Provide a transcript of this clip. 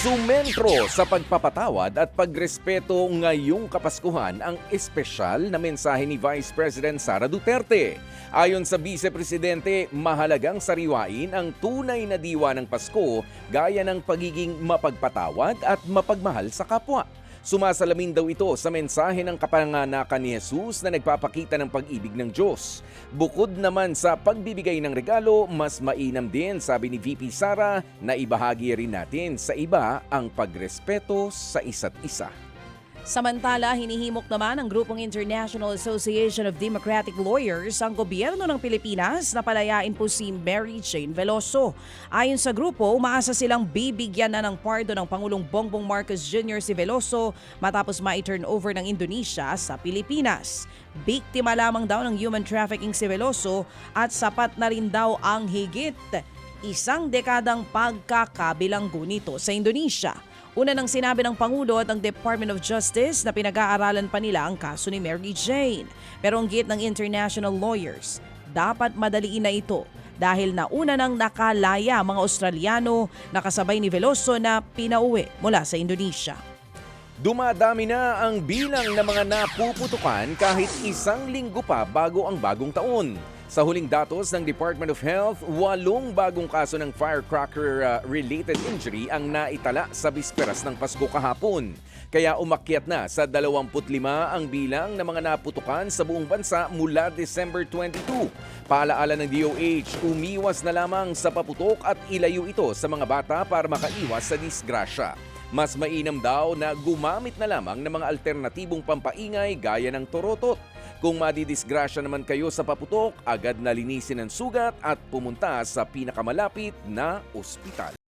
Sumentro sa pagpapatawad at pagrespeto ngayong Kapaskuhan ang espesyal na mensahe ni Vice President Sara Duterte. Ayon sa Vice Presidente, mahalagang sariwain ang tunay na diwa ng Pasko gaya ng pagiging mapagpatawad at mapagmahal sa kapwa. Sumasalamin daw ito sa mensahe ng kapanganakan ni Jesus na nagpapakita ng pag-ibig ng Diyos. Bukod naman sa pagbibigay ng regalo, mas mainam din, sabi ni VP Sara, na ibahagi rin natin sa iba ang pagrespeto sa isa't isa. Samantala, hinihimok naman ng Grupong International Association of Democratic Lawyers ang gobyerno ng Pilipinas na palayain po si Mary Jane Veloso. Ayon sa grupo, umaasa silang bibigyan na ng pardo ng Pangulong Bongbong Marcos Jr. si Veloso matapos ma-turn over ng Indonesia sa Pilipinas. Biktima lamang daw ng human trafficking si Veloso at sapat na rin daw ang higit isang dekadang pagkakabilanggo nito sa Indonesia. Una nang sinabi ng Pangulo at ng Department of Justice na pinag-aaralan pa nila ang kaso ni Mary Jane. Pero ang git ng international lawyers, dapat madaliin na ito dahil nauna nang nakalaya mga Australiano na kasabay ni Veloso na pinauwi mula sa Indonesia. Dumadami na ang bilang ng mga napuputukan kahit isang linggo pa bago ang bagong taon. Sa huling datos ng Department of Health, 8 bagong kaso ng firecracker-related injury ang naitala sa bisperas ng Pasko kahapon. Kaya umakyat na sa 25 ang bilang ng mga naputukan sa buong bansa mula December 22. Paalaala ng DOH, umiwas na lamang sa paputok at ilayo ito sa mga bata para makaiwas sa disgrasya. Mas mainam daw na gumamit na lamang ng mga alternatibong pampaingay gaya ng torotot. Kung madidisgrasya naman kayo sa paputok, agad na linisin ang sugat at pumunta sa pinakamalapit na ospital.